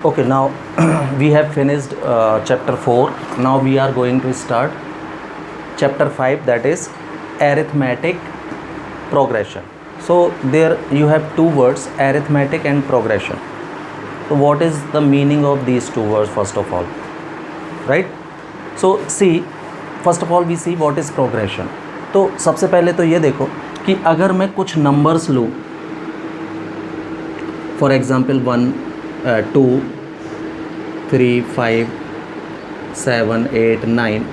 Okay, now we have finished chapter 4. Now we are going to start chapter 5, that is arithmetic progression. So there you have two words, arithmetic and progression. So what is the meaning of these two words first of all, right? So see, first of all we see what is progression. तो सबसे पहले तो ये देखो कि अगर मैं कुछ नंबर्स लूँ, फॉर एग्ज़ाम्पल 1 2 3 5 7 8 9,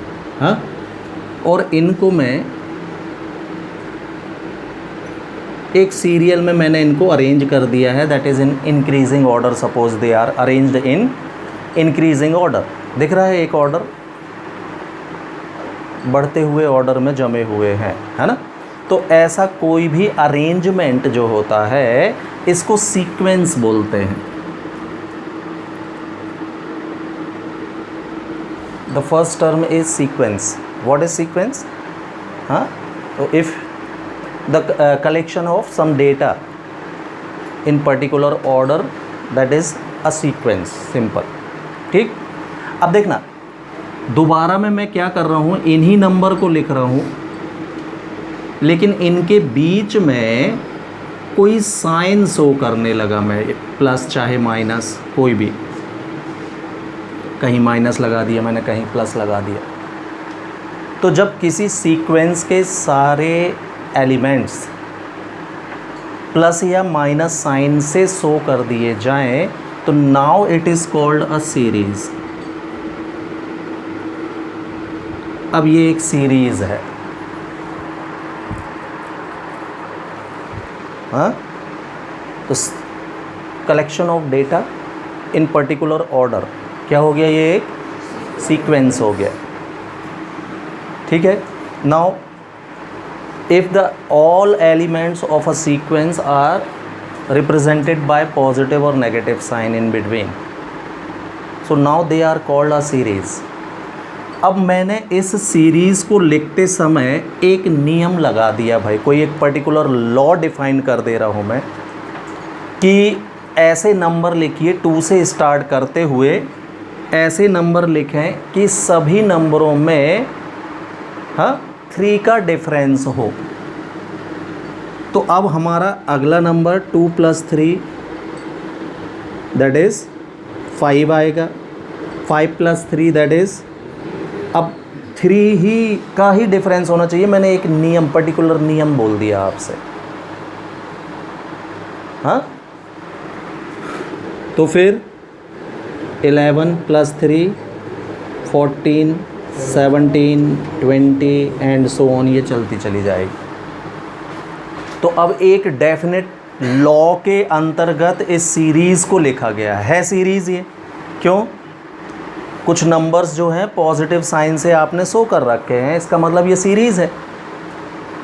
हाँ, और इनको मैं एक सीरियल में मैंने इनको अरेंज कर दिया है, that is in increasing order. Suppose they are arranged in increasing order. दिख रहा है एक ऑर्डर बढ़ते हुए ऑर्डर में जमे हुए हैं, है ना. तो ऐसा कोई भी अरेंजमेंट जो होता है इसको सीक्वेंस बोलते हैं. The first term is sequence. What is sequence? हाँ, तो if the collection of some data in particular order, that is a sequence. Simple. ठीक. अब देखना, दोबारा में मैं क्या कर रहा हूँ, इन्हीं नंबर को लिख रहा हूँ, लेकिन इनके बीच में कोई साइन शो करने लगा. मैं प्लस चाहे माइनस, कोई भी, कहीं माइनस लगा दिया मैंने, कहीं प्लस लगा दिया. तो जब किसी सीक्वेंस के सारे एलिमेंट्स प्लस या माइनस साइन से शो कर दिए जाएं, तो now it is called a series. अब ये एक सीरीज़ है. हाँ, तो collection of data in particular order क्या हो गया, ये एक सीक्वेंस हो गया. ठीक है. Now if the all elements of a sequence are represented by positive और negative sign in between, so now they are called a series. अब मैंने इस सीरीज़ को लिखते समय एक नियम लगा दिया भाई, कोई एक पर्टिकुलर लॉ डिफाइन कर दे रहा हूँ मैं कि ऐसे नंबर लिखिए 2 से स्टार्ट करते हुए, ऐसे नंबर लिखें कि सभी नंबरों में 3 का डिफरेंस हो. तो अब हमारा अगला नंबर 2 + 3 दैट इज़ 5 आएगा. 5 + 3 दैट इज़, अब 3 ही का ही डिफरेंस होना चाहिए. मैंने एक नियम, पर्टिकुलर नियम बोल दिया आपसे. हाँ, तो फिर 11 + 3 14 17 20 एंड सो ऑन, ये चलती चली जाएगी. तो अब एक डेफिनेट लॉ के अंतर्गत इस सीरीज़ को लिखा गया है सीरीज़. ये क्यों? कुछ नंबर्स जो हैं पॉजिटिव साइन से आपने शो कर रखे हैं, इसका मतलब ये सीरीज़ है.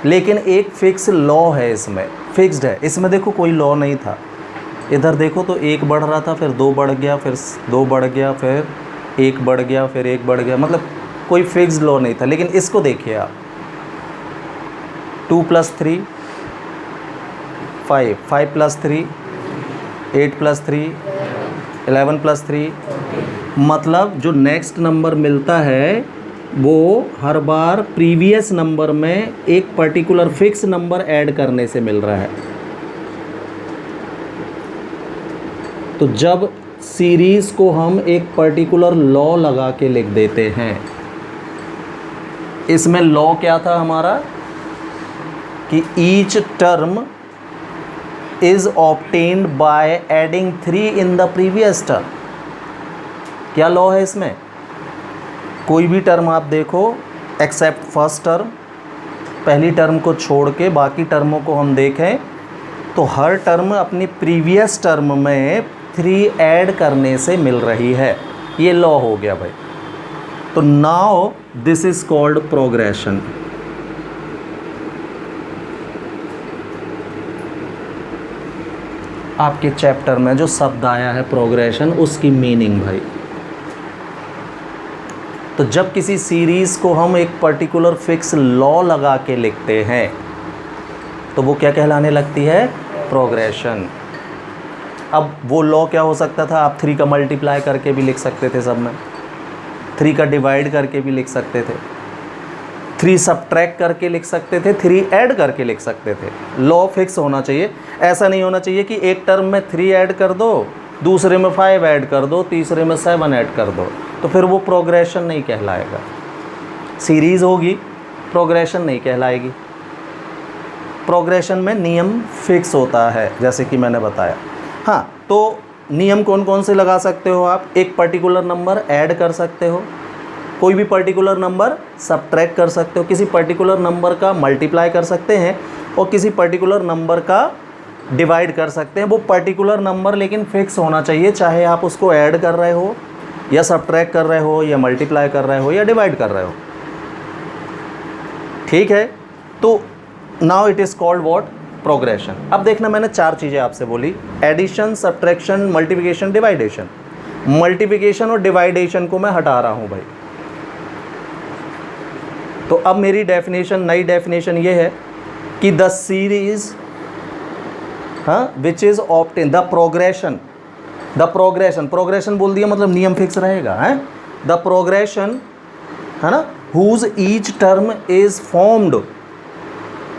लेकिन एक फिक्स लॉ है इसमें, फिक्स्ड है. इसमें देखो कोई लॉ नहीं था. इधर देखो तो 1 बढ़ रहा था, फिर 2 बढ़ गया, फिर 2 बढ़ गया, फिर 1 बढ़ गया, फिर 1 बढ़ गया, मतलब कोई फिक्स्ड लॉ नहीं था. लेकिन इसको देखिए आप, 2 + 3 5, 5 + 3 8 + 3 11 + 3, मतलब जो नेक्स्ट नंबर मिलता है वो हर बार प्रीवियस नंबर में एक पर्टिकुलर फिक्स नंबर ऐड करने से मिल रहा है. तो जब सीरीज़ को हम एक पर्टिकुलर लॉ लगा के लिख देते हैं, इसमें लॉ क्या था हमारा कि each term is obtained by adding 3 in the previous term. क्या लॉ है इसमें? कोई भी टर्म आप देखो एक्सेप्ट फर्स्ट टर्म, पहली टर्म को छोड़ के बाकी टर्मों को हम देखें तो हर टर्म अपनी प्रीवियस टर्म में 3 ऐड करने से मिल रही है. ये लॉ हो गया भाई. तो now this is called progression. आपके चैप्टर में जो शब्द आया है प्रोग्रेशन, उसकी मीनिंग भाई. तो जब किसी सीरीज़ को हम एक पर्टिकुलर फिक्स लॉ लगा के लिखते हैं तो वो क्या कहलाने लगती है? प्रोग्रेशन. अब वो लॉ क्या हो सकता था, आप 3 का मल्टीप्लाई करके भी लिख सकते थे सब में, 3 का डिवाइड करके भी लिख सकते थे, 3 सब्ट्रैक्ट करके लिख सकते थे, 3 ऐड करके लिख सकते थे। लॉ फिक्स होना चाहिए। ऐसा नहीं होना चाहिए कि एक टर्म में 3 ऐड कर दो, दूसरे में 5 ऐड कर दो, तीसरे में 7 ऐड कर दो, तो फिर वो प्रोग्रेशन नहीं कहलाएगा। सीरीज़ होगी, प्रोग्रेशन नहीं कहलाएगी। प्रोग्रेशन में नियम फिक्स होता है, जैसे कि मैंने बताया। हाँ, तो नियम कौन कौन से लगा सकते हो आप? एक पर्टिकुलर नंबर ऐड कर सकते हो, कोई भी पर्टिकुलर नंबर सब्ट्रैक्ट कर सकते हो, किसी पर्टिकुलर नंबर का मल्टीप्लाई कर सकते हैं और किसी पर्टिकुलर नंबर का डिवाइड कर सकते हैं। वो पर्टिकुलर नंबर लेकिन फिक्स होना चाहिए, चाहे आप उसको ऐड कर रहे हो या सब्ट्रैक्ट कर रहे हो या मल्टीप्लाई कर रहे हो या डिवाइड कर रहे हो। ठीक है, तो now it is called what? Progression. अब देखना, मैंने 4 चीज़ें आपसे बोली, एडिशन, सब्ट्रैक्शन, मल्टीप्लिकेशन, डिवाइडेशन। मल्टीप्लिकेशन और डिवाइडेशन को मैं हटा रहा हूँ भाई। तो अब मेरी डेफिनेशन, नई डेफिनेशन ये है कि the series which is obtain the progression, progression बोल दिया मतलब नियम फिक्स रहेगा, है द प्रोग्रेशन, है ना, whose each term is formed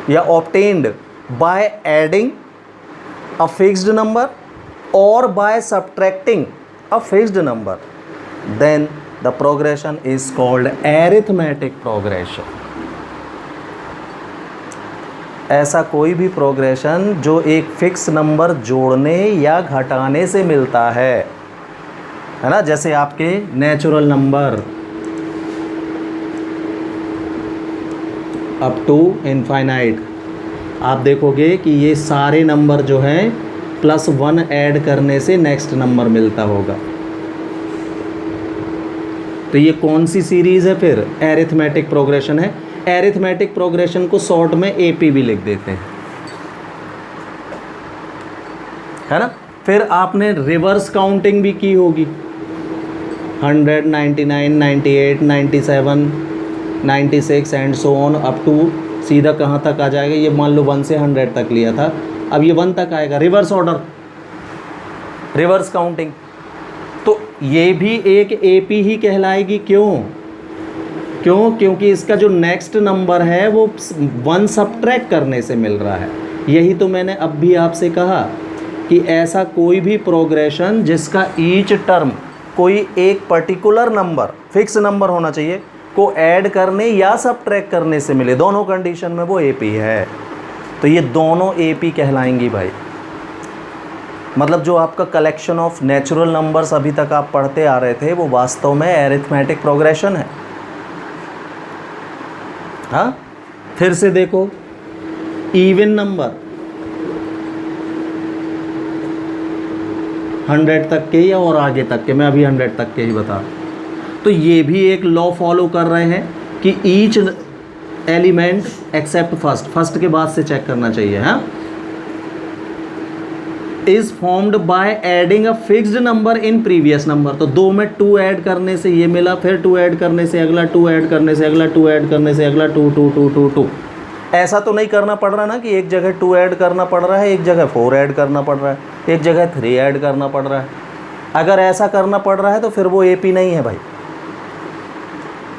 या obtained by adding a fixed number और by subtracting a fixed number, then the progression is called arithmetic progression. ऐसा कोई भी प्रोग्रेशन जो एक फिक्स नंबर जोड़ने या घटाने से मिलता है ना, जैसे आपके natural number up to infinite, आप देखोगे कि ये सारे नंबर जो हैं +1 ऐड करने से नेक्स्ट नंबर मिलता होगा। तो ये कौन सी सीरीज़ है? फिर एरिथमेटिक प्रोग्रेशन है। एरिथमेटिक प्रोग्रेशन को शॉर्ट में एपी भी लिख देते हैं, है ना। फिर आपने रिवर्स काउंटिंग भी की होगी, 100, 99, 98, 97, 96 and so on up to सीधा कहाँ तक आ जाएगा? ये मान लो 1 से 100 तक लिया था, अब ये 1 तक आएगा। रिवर्स ऑर्डर, रिवर्स काउंटिंग, तो ये भी एक एपी ही कहलाएगी। क्योंकि इसका जो नेक्स्ट नंबर है वो 1 सब्ट्रैक्ट करने से मिल रहा है। यही तो मैंने अब भी आपसे कहा कि ऐसा कोई भी प्रोग्रेशन जिसका ईच टर्म कोई एक पर्टिकुलर नंबर, फिक्स नंबर होना चाहिए, को ऐड करने या सब्ट्रैक्ट करने से मिले, दोनों कंडीशन में वो एपी है। तो ये दोनों एपी कहलाएंगी भाई। मतलब जो आपका कलेक्शन ऑफ नेचुरल नंबर्स अभी तक आप पढ़ते आ रहे थे वो वास्तव में एरिथमेटिक प्रोग्रेशन है। हाँ, फिर से देखो, इवन नंबर 100 तक के या और आगे तक के, मैं अभी 100 तक के ही बता रहा हूँ। तो ये भी एक लॉ फॉलो कर रहे हैं कि ईच एलिमेंट एक्सेप्ट फर्स्ट के बाद से चेक करना चाहिए, हाँ, is formed by adding a fixed number in previous number. तो 2 में 2 ऐड करने से ये मिला, फिर 2 ऐड करने से अगला, 2 ऐड करने से अगला, 2 ऐड करने से अगला, 2 2 2 2 2। ऐसा तो नहीं करना पड़ रहा ना कि एक जगह 2 ऐड करना पड़ रहा है, एक जगह 4 ऐड करना पड़ रहा है, एक जगह 3 ऐड करना पड़ रहा है। अगर ऐसा करना पड़ रहा है तो फिर वो एपी नहीं है भाई।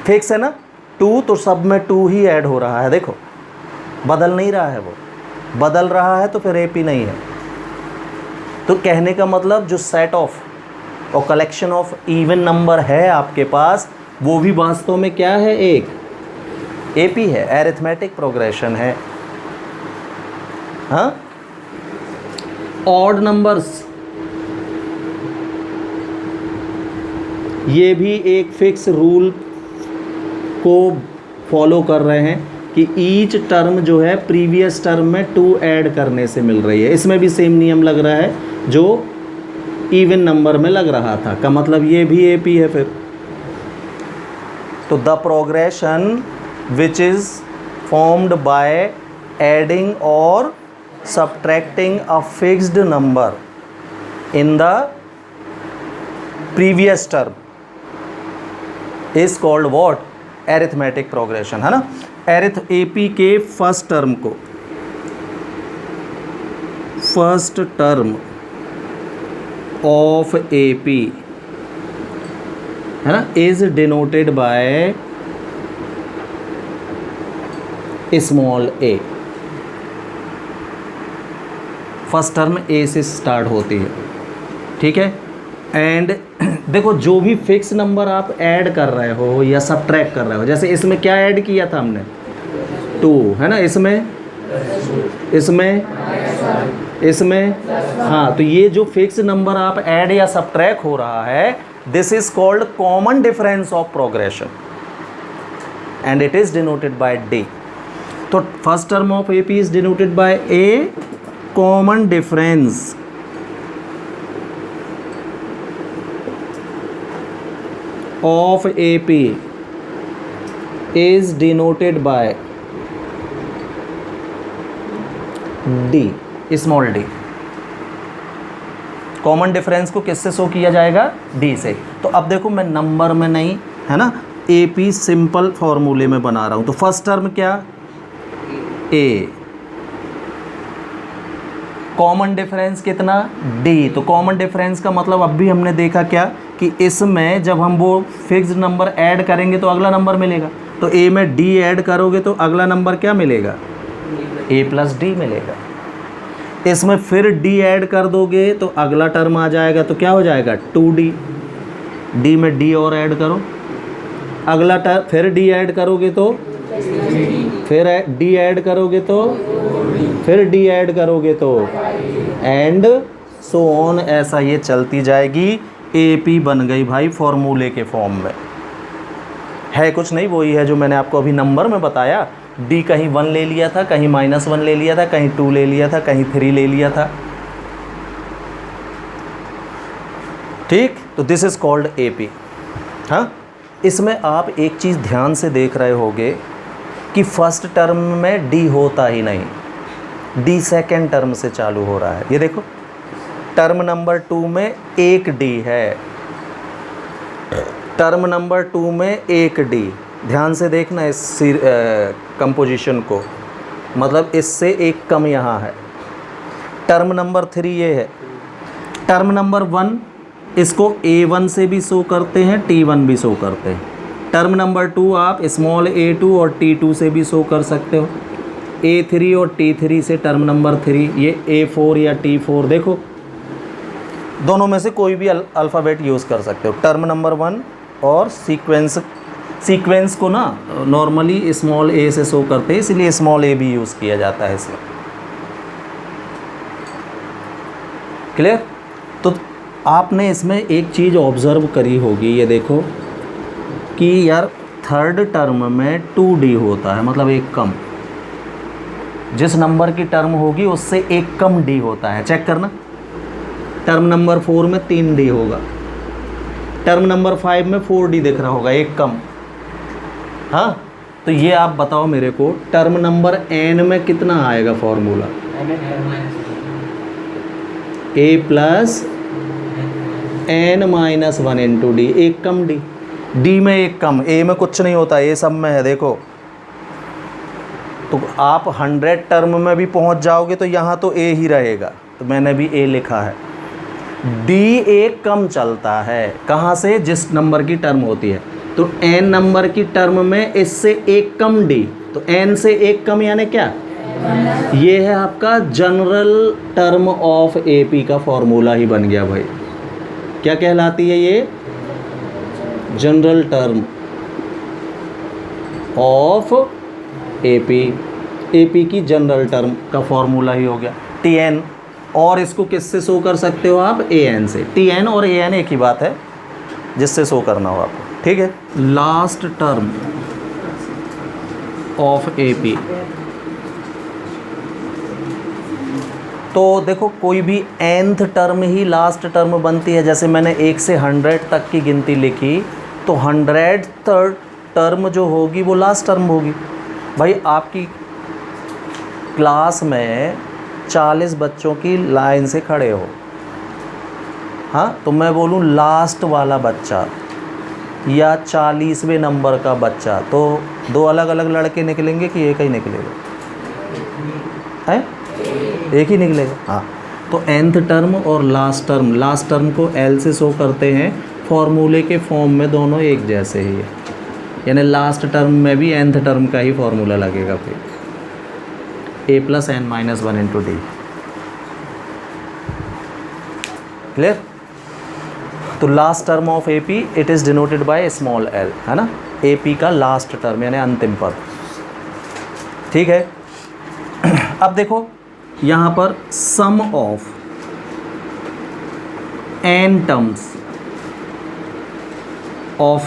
फिक्स है ना, 2 तो सब में 2 ही ऐड हो रहा है, देखो बदल नहीं रहा है, वो बदल रहा है तो फिर एपी नहीं है। तो कहने का मतलब जो सेट ऑफ और कलेक्शन ऑफ इवन नंबर है आपके पास, वो भी वास्तव में क्या है? एक एपी है, एरिथमेटिक प्रोग्रेशन है। हाँ, ऑड नंबर्स, ये भी एक फिक्स रूल को फॉलो कर रहे हैं कि ईच टर्म जो है प्रीवियस टर्म में 2 ऐड करने से मिल रही है। इसमें भी सेम नियम लग रहा है जो इवन नंबर में लग रहा था, का मतलब ये भी एपी है। फिर तो the progression which is formed by adding और subtracting a fixed number in the previous term is called what? Arithmetic progression, है ना। एपी के फर्स्ट टर्म को, first term of A P है ना is denoted by small A. First term A से start होती है, ठीक है। एंड देखो जो भी फिक्स नंबर आप ऐड कर रहे हो या सबट्रैक्ट कर रहे हो, जैसे इसमें क्या ऐड किया था हमने 2 है ना, इसमें हाँ, तो ये जो फिक्स नंबर आप ऐड या सबट्रैक्ट हो रहा है, this is called common difference of progression and it is denoted by D. तो first term of A P is denoted by A common difference of AP is denoted by D, small d। Common difference को किससे show किया जाएगा? D से। तो अब देखो मैं नंबर में नहीं है ना, AP सिंपल फॉर्मूले में बना रहा हूं। तो फर्स्ट टर्म क्या? A। कॉमन डिफरेंस कितना? D। तो कॉमन डिफरेंस का मतलब अब भी हमने देखा क्या कि इसमें जब हम वो फिक्स्ड नंबर ऐड करेंगे तो अगला नंबर मिलेगा। तो A में D ऐड करोगे तो अगला नंबर क्या मिलेगा? A प्लस D मिलेगा। इसमें फिर D ऐड कर दोगे तो अगला टर्म आ जाएगा, तो क्या हो जाएगा? 2D। D में D और ऐड करो, अगला टर्म फिर D ऐड करोगे तो फिर D ऐड करोगे तो फिर D ऐड करोगे तो एंड सो ऑन, ऐसा ये चलती जाएगी। AP बन गई भाई फॉर्मूले के फॉर्म में। है कुछ नहीं, वही है जो मैंने आपको अभी नंबर में बताया। D कहीं 1 ले लिया था, कहीं -1 ले लिया था, कहीं 2 ले लिया था, कहीं 3 ले लिया था, ठीक। तो दिस इज कॉल्ड AP। हाँ, इसमें आप एक चीज़ ध्यान से देख रहे होगे कि फर्स्ट टर्म में D होता ही नहीं, D सेकेंड टर्म से चालू हो रहा है। ये देखो टर्म नंबर 2 में 1 D है, टर्म नंबर 2 में 1 D। ध्यान से देखना इस कंपोजिशन को, मतलब इससे एक कम यहाँ है। टर्म नंबर 3 ये है। टर्म नंबर 1 इसको A1 से भी शो करते हैं, T1 भी शो करते हैं। टर्म नंबर 2 आप स्मॉल a2 और T2 से भी शो कर सकते हो। A3 और T3 से टर्म नंबर 3, ये A4 या T4, देखो दोनों में से कोई भी अल्फ़ाबेट यूज़ कर सकते हो। टर्म नंबर 1 और सीक्वेंस को ना नॉर्मली स्मॉल a से शो करते हैं, इसलिए स्मॉल a भी यूज़ किया जाता है इसमें। क्लियर? तो आपने इसमें एक चीज़ ऑब्ज़र्व करी होगी, ये देखो कि यार थर्ड टर्म में 2D होता है, मतलब एक कम। जिस नंबर की टर्म होगी उससे एक कम D होता है, चेक करना। टर्म नंबर 4 में 3D होगा, टर्म नंबर 5 में 4D दिख रहा होगा, एक कम। हाँ, तो ये आप बताओ मेरे को टर्म नंबर n में कितना आएगा formula? A plus n-1 into D, एक कम D। D में एक कम, A में कुछ नहीं होता, ये सब में है, देखो। तो आप 100 टर्म में भी पहुंच जाओगे तो यहाँ तो A ही रहेगा, तो मैंने भी A लिखा है। D एक कम चलता है, कहाँ से? जिस नंबर की टर्म होती है। तो n नंबर की टर्म में इससे एक कम D, तो n से एक कम यानी क्या? ये है आपका जनरल टर्म ऑफ AP का फॉर्मूला ही बन गया भाई। क्या कहलाती है ये? जनरल टर्म ऑफ AP की जनरल टर्म का फॉर्मूला ही हो गया TN। और इसको किससे शो कर सकते हो आप? AN से। TN और AN एक ही बात है, जिससे शो करना हो आपको, ठीक है। Last term of AP। तो देखो कोई भी nth टर्म ही लास्ट टर्म बनती है। जैसे मैंने 1 से 100 तक की गिनती लिखी, तो 100th टर्म जो होगी वो लास्ट टर्म होगी। भाई आपकी क्लास में 40 बच्चों की लाइन से खड़े हो, हाँ, तो मैं बोलूँ लास्ट वाला बच्चा या 40वें नंबर का बच्चा, तो 2 अलग अलग लड़के निकलेंगे कि एक ही निकलेगा? है, एक ही निकलेगा। हाँ, तो nth टर्म और लास्ट टर्म को l से शो करते हैं, फॉर्मूले के फॉर्म में दोनों एक जैसे ही है, यानी लास्ट टर्म में भी nth टर्म का ही फॉर्मूला लगेगा फिर a + n - 1 × d। क्लियर? तो last term of AP it is denoted by small l, है ना, AP का लास्ट टर्म यानी अंतिम पद। ठीक है, अब देखो यहाँ पर sum of n terms of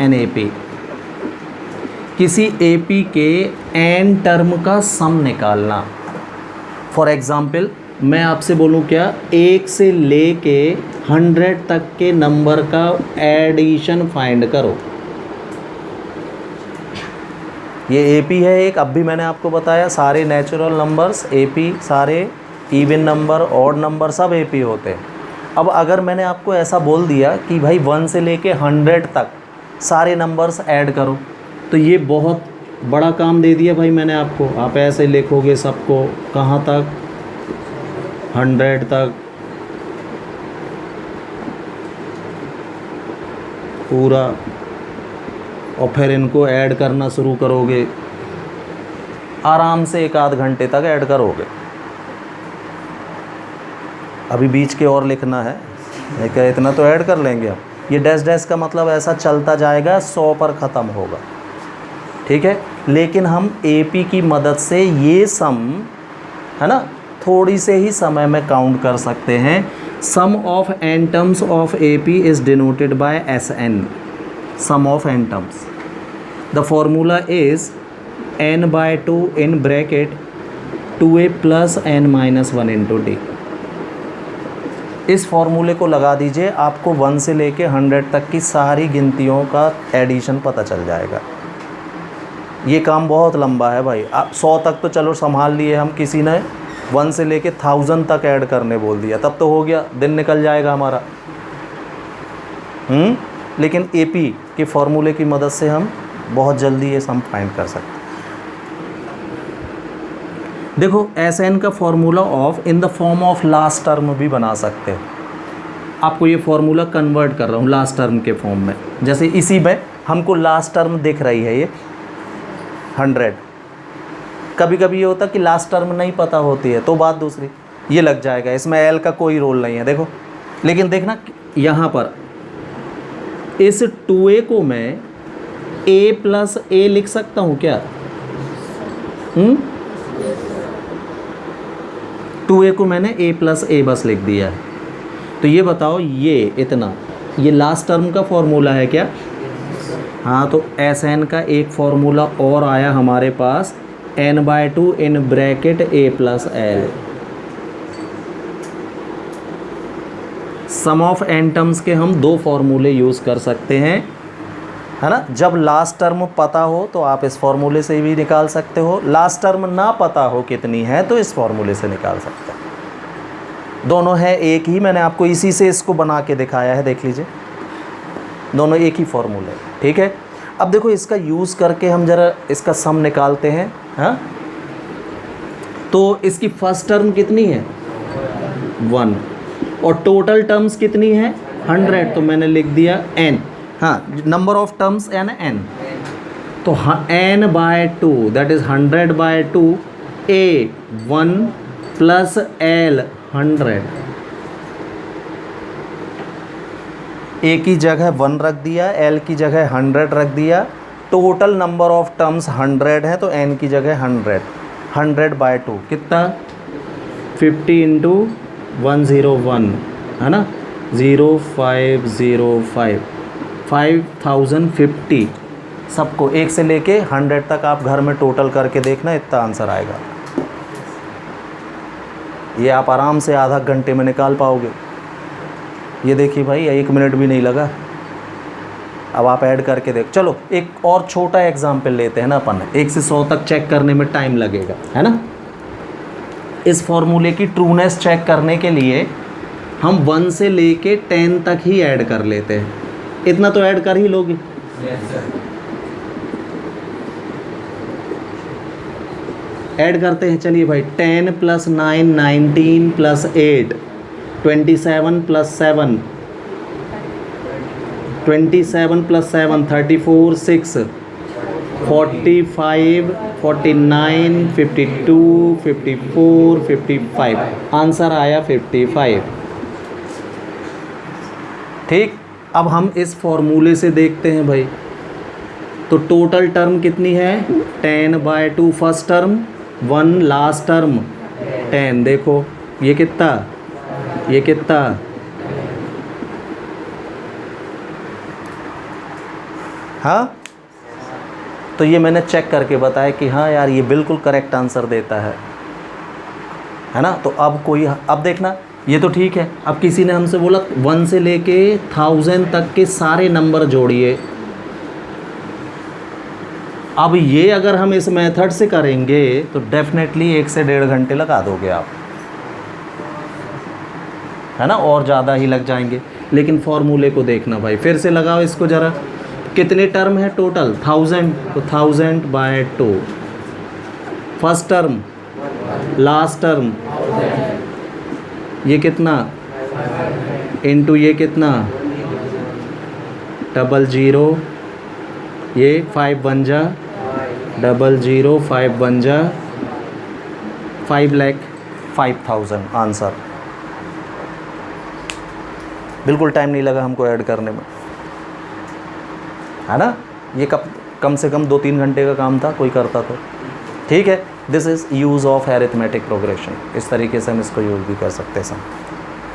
an AP, किसी AP के n टर्म का सम निकालना। फॉर एग्ज़ाम्पल मैं आपसे बोलूँ क्या, 1 से लेके 100 तक के नंबर का एडिशन फाइंड करो। ये AP है एक, अब भी मैंने आपको बताया सारे नेचुरल नंबर्स AP, सारे इवन नंबर, ऑड नंबर सब AP होते हैं। अब अगर मैंने आपको ऐसा बोल दिया कि भाई 1 से लेके 100 तक सारे नंबर्स ऐड करो, तो ये बहुत बड़ा काम दे दिया भाई मैंने आपको। आप ऐसे लिखोगे सबको, कहाँ तक, 100 तक पूरा, और फिर इनको ऐड करना शुरू करोगे, आराम से 1 आध घंटे तक ऐड करोगे। अभी बीच के और लिखना है, लेकिन इतना तो ऐड कर लेंगे हम। ये डैश डैश का मतलब ऐसा चलता जाएगा, 100 पर ख़त्म होगा। ठीक है, लेकिन हम AP की मदद से ये सम, है ना, थोड़ी से ही समय में काउंट कर सकते हैं। Sum of n terms of AP is denoted by SN, sum of n terms. The formula is n/2 in bracket 2a + n - 1 × d। इस फॉर्मूले को लगा दीजिए, आपको 1 से लेके 100 तक की सारी गिनतियों का एडिशन पता चल जाएगा। ये काम बहुत लंबा है भाई। आप 100 तक तो चलो संभाल लिए हम, किसी ने 1 से लेके 1000 तक ऐड करने बोल दिया, तब तो हो गया, दिन निकल जाएगा हमारा। लेकिन AP के फॉर्मूले की मदद से हम बहुत जल्दी ये सम फाइंड कर सकते हैं। देखो SN का formula of in the form of last term भी बना सकते हो। आपको ये फॉर्मूला कन्वर्ट कर रहा हूँ लास्ट टर्म के फॉर्म में। जैसे इसी में हमको लास्ट टर्म दिख रही है ये 100। कभी कभी ये होता है कि लास्ट टर्म नहीं पता होती है, तो बात दूसरी, ये लग जाएगा, इसमें L का कोई रोल नहीं है। देखो, लेकिन देखना यहाँ पर इस 2a को मैं a + a लिख सकता हूँ क्या? 2a को मैंने a + a बस लिख दिया है। तो ये बताओ, ये इतना, ये लास्ट टर्म का फॉर्मूला है क्या? हाँ, तो SN का एक फॉर्मूला और आया हमारे पास, n/2 in bracket a + l। Sum of n terms के हम 2 फॉर्मूले यूज़ कर सकते हैं, है ना। जब लास्ट टर्म पता हो तो आप इस फॉर्मूले से भी निकाल सकते हो, लास्ट टर्म ना पता हो कितनी है तो इस फॉर्मूले से निकाल सकते हैं। दोनों है एक ही, मैंने आपको इसी से इसको बना के दिखाया है, देख लीजिए, दोनों एक ही फॉर्मूले। ठीक है, अब देखो इसका यूज़ करके हम ज़रा इसका सम निकालते हैं। हाँ, तो इसकी फर्स्ट टर्म कितनी है? 1, और टोटल टर्म्स कितनी है? 100। तो मैंने लिख दिया n। हाँ, नंबर ऑफ टर्म्स है ना n, तो n/2 that is 100/2, a 1 + l 100। a की जगह 1 रख दिया, l की जगह 100 रख दिया। टोटल नंबर ऑफ टर्म्स 100 है, तो n की जगह 100। 100/2 कितना? 50 × 101, है ना, 0505, 5050। सबको 1 से लेके 100 तक आप घर में टोटल करके देखना, इतना आंसर आएगा। ये आप आराम से आधा घंटे में निकाल पाओगे। ये देखिए भाई, 1 मिनट भी नहीं लगा। अब आप ऐड करके देख। चलो एक और छोटा एग्जाम्पल लेते हैं ना अपन, 1 से 100 तक चेक करने में टाइम लगेगा, है ना। इस फॉर्मूले की ट्रूनेस चेक करने के लिए हम 1 से लेके 10 तक ही ऐड कर लेते हैं। इतना तो ऐड कर ही लोगे। ऐड करते हैं, चलिए भाई 10 + 9 19 + 8 27 + 7 27 + 7 34 6 45 49 52 54 55, आंसर आया 55। ठीक, अब हम इस फॉर्मूले से देखते हैं भाई, तो टोटल टर्म कितनी है 10/2 फर्स्ट टर्म, 1 लास्ट टर्म 10। देखो ये कितना, ये कितना, हाँ, तो ये मैंने चेक करके बताया कि हाँ यार ये बिल्कुल करेक्ट आंसर देता है ना। तो अब कोई, अब देखना ये तो ठीक है। अब किसी ने हमसे बोला 1 से लेके 1000 तक के सारे नंबर जोड़िए। अब ये अगर हम इस मेथड से करेंगे तो डेफिनेटली 1 से 1.5 घंटे लगा दोगे आप, है ना, और ज़्यादा ही लग जाएंगे। लेकिन फॉर्मूले को देखना भाई, फिर से लगाओ इसको ज़रा, कितने टर्म है टोटल 1000, तो 1000/2 फर्स्ट टर्म, लास्ट टर्म ये कितना इनटू ये कितना 00, ये 5 बन जा 00, 5 बन जा 5,05,000 आंसर। बिल्कुल टाइम नहीं लगा हमको ऐड करने में, है ना। ये कम से कम 2-3 घंटे का काम था, कोई करता तो। ठीक है, this is use of arithmetic progression, इस तरीके से हम इसको यूज़ भी कर सकते हैं सम।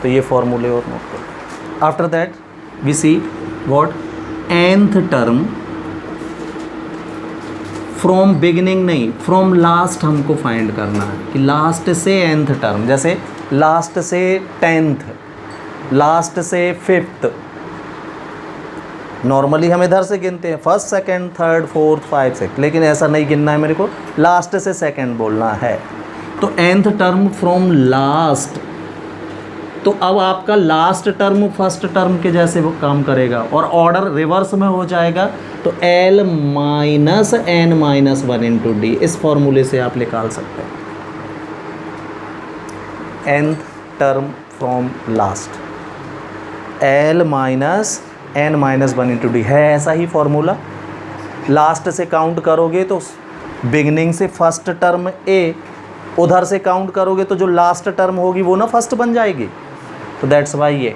तो ये फॉर्मूले और नोट करो। After that we see what, nth term from beginning नहीं, फ्रॉम लास्ट हमको फाइंड करना है कि लास्ट से nth टर्म, जैसे लास्ट से 10th, लास्ट से 5th। नॉर्मली हम इधर से गिनते हैं 1st, 2nd, 3rd, 4th, 5th, 6th, लेकिन ऐसा नहीं गिनना है मेरे को, लास्ट से 2nd बोलना है। तो nth टर्म फ्रॉम लास्ट, तो अब आपका लास्ट टर्म फर्स्ट टर्म के जैसे वो काम करेगा और ऑर्डर रिवर्स में हो जाएगा। तो L - n - 1 इंटू डी, इस फॉर्मूले से आप निकाल सकते हैं nth term from last, L - n - 1 into D है ऐसा ही फॉर्मूला। लास्ट से काउंट करोगे तो बिगनिंग से फर्स्ट टर्म ए, उधर से काउंट करोगे तो जो लास्ट टर्म होगी वो ना फर्स्ट बन जाएगी। तो दैट्स वाई ये।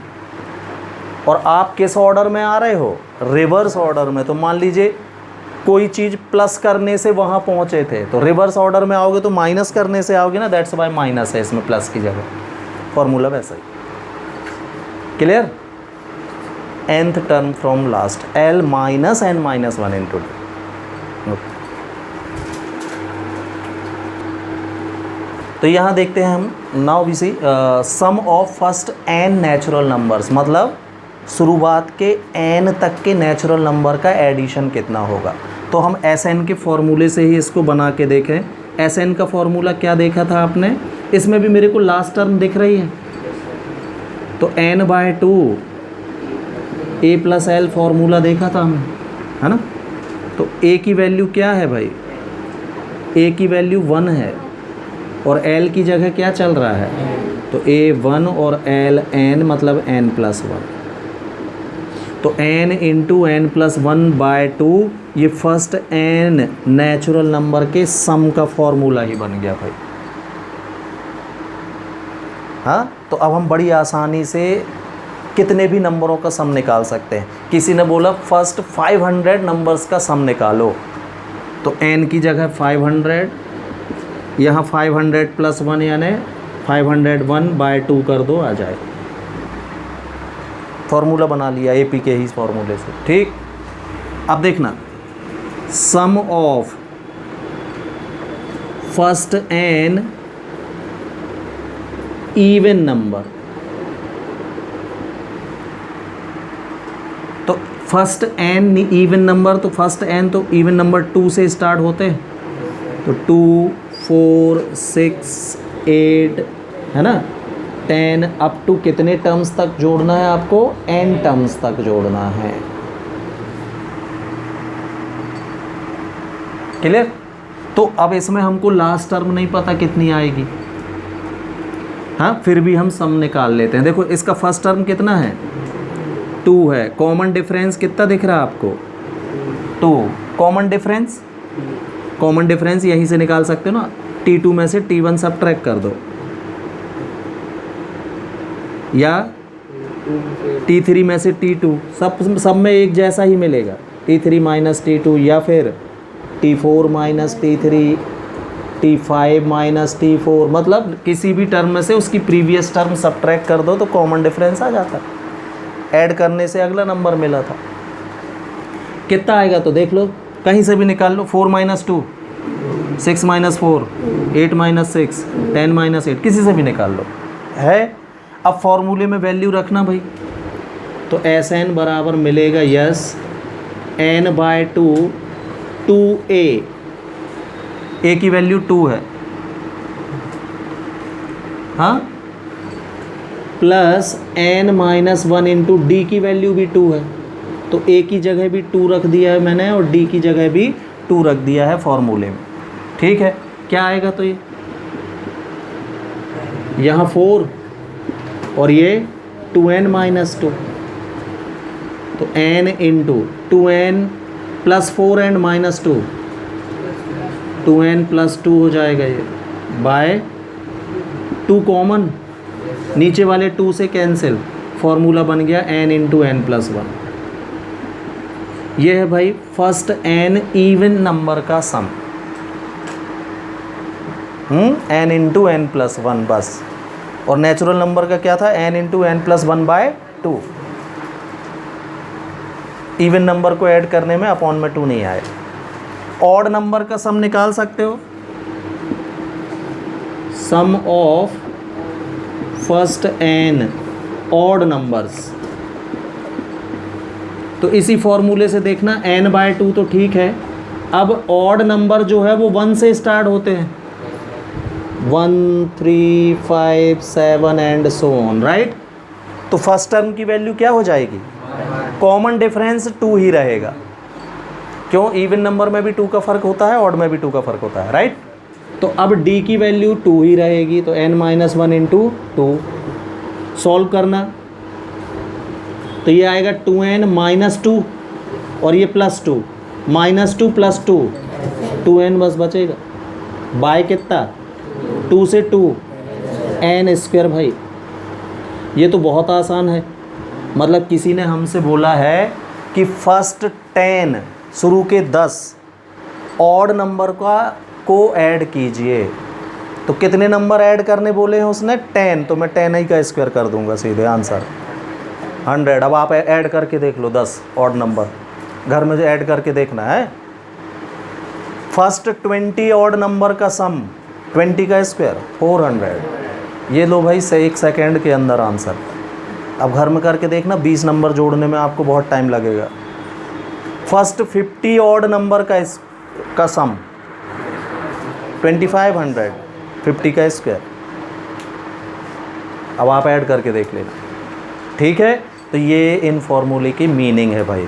और आप किस ऑर्डर में आ रहे हो, रिवर्स ऑर्डर में। तो मान लीजिए कोई चीज़ प्लस करने से वहाँ पहुँचे थे, तो रिवर्स ऑर्डर में आओगे तो माइनस करने से आओगे ना, दैट्स वाई माइनस है इसमें प्लस की जगह। फॉर्मूला वैसा ही, clear. nth term from last, L - n - 1 into D. तो यहाँ देखते हैं हम, now we see sum of first n natural numbers, मतलब शुरुआत के n तक के नेचुरल नंबर का एडिशन कितना होगा। तो हम Sn के फॉर्मूले से ही इसको बना के देखें। Sn का फॉर्मूला क्या देखा था आपने, इसमें भी मेरे को लास्ट टर्म दिख रही है, तो n/2 a + l फॉर्मूला देखा था हमने, है ना। तो a की वैल्यू क्या है भाई, a की वैल्यू 1 है और l की जगह क्या चल रहा है, तो a 1 और l n, मतलब n + 1। तो n इंटू n + 1/2, ये फर्स्ट n नेचुरल नंबर के सम का फॉर्मूला ही बन गया भाई। हाँ, तो अब हम बड़ी आसानी से कितने भी नंबरों का सम निकाल सकते हैं। किसी ने बोला फर्स्ट 500 नंबर्स का सम निकालो, तो n की जगह 500, यहाँ 500 + 1 यानी 501/2 कर दो, आ जाए। फॉर्मूला बना लिया AP के ही फॉर्मूले से। ठीक, अब देखना, sum of first n even number, तो फर्स्ट n इवन नंबर, तो फर्स्ट n तो इवन नंबर 2 से स्टार्ट होते हैं, तो 2 4 6 8, है ना, 10 अप टू कितने टर्म्स तक जोड़ना है आपको, n टर्म्स तक जोड़ना है। क्लियर। तो अब इसमें हमको लास्ट टर्म नहीं पता कितनी आएगी, हाँ, फिर भी हम सम निकाल लेते हैं। देखो इसका फर्स्ट टर्म कितना है, 2 है। कॉमन डिफरेंस कितना दिख रहा है आपको, 2। कॉमन डिफरेंस यहीं से निकाल सकते हो ना, T2 में से T1 सब्ट्रैक्ट कर दो, या T3 में से T2, सब में एक जैसा ही मिलेगा, T3 माइनस T2, या फिर T4 minus T3, T5 minus T4, मतलब किसी भी टर्म में से उसकी प्रीवियस टर्म सब्ट्रैक्ट कर दो तो कॉमन डिफरेंस आ जाता है। ऐड करने से अगला नंबर मिला था, कितना आएगा तो देख लो, कहीं से भी निकाल लो। 4 माइनस 2, 6 माइनस 4, 8 माइनस 6, 10 माइनस 8, किसी से भी निकाल लो, है। अब फॉर्मूले में वैल्यू रखना भाई, तो Sn बराबर मिलेगा यस n/2 2a, a की वैल्यू 2 है, हाँ, प्लस n-1 इंटू डी की वैल्यू भी 2 है, तो a की जगह भी 2 रख दिया है मैंने और d की जगह भी 2 रख दिया है फॉर्मूले में, ठीक है। क्या आएगा तो ये यहाँ 4 और ये 2n माइनस 2, तो n into 2n plus 4n minus 2, 2n plus 2 हो जाएगा ये, बाय 2 कॉमन, नीचे वाले 2 से कैंसिल, फॉर्मूला बन गया n इंटू n प्लस 1। ये है भाई फर्स्ट n इवन नंबर का sum, n into n plus 1 बस। और नेचुरल नंबर का क्या था, n into n plus 1 by 2। Even number को ऐड करने में अपॉन में 2 नहीं आए। ऑड नंबर का सम निकाल सकते हो, sum of first n odd numbers, तो इसी फॉर्मूले से देखना, n/2 तो ठीक है। अब ऑड नंबर जो है वो 1 से स्टार्ट होते हैं, 1 3 5 7 एंड सो ऑन, राइट। तो फर्स्ट टर्म की वैल्यू क्या हो जाएगी, कॉमन डिफरेंस 2 ही रहेगा, क्यों, इवन नंबर में भी 2 का फ़र्क होता है, ऑड में भी 2 का फ़र्क होता है, राइट। तो अब d की वैल्यू 2 ही रहेगी, तो n-1 इंटू 2 सॉल्व करना, तो ये आएगा 2n माइनस 2 और ये प्लस 2, -2 प्लस 2, 2n बस बचेगा, बाय कितना 2 से 2 n स्क्वायर। भाई ये तो बहुत आसान है, मतलब किसी ने हमसे बोला है कि फर्स्ट 10 शुरू के 10 ऑड नंबर को ऐड कीजिए, तो कितने नंबर ऐड करने बोले हैं उसने, 10, तो मैं 10 ही का स्क्वायर कर दूंगा, सीधे आंसर 100। अब आप ऐड करके देख लो 10 ऑड नंबर, घर में जो ऐड करके देखना है। फर्स्ट 20 ऑड नंबर का सम, 20 का स्क्वायर 400। ये लो भाई से 1 सेकेंड के अंदर आंसर। अब घर में करके देखना, 20 नंबर जोड़ने में आपको बहुत टाइम लगेगा। फर्स्ट 50 ऑड नंबर का सम 2500, 50 का स्क्वायर। अब आप ऐड करके देख लेना, ठीक है। तो ये इन फॉर्मूले की मीनिंग है भाई।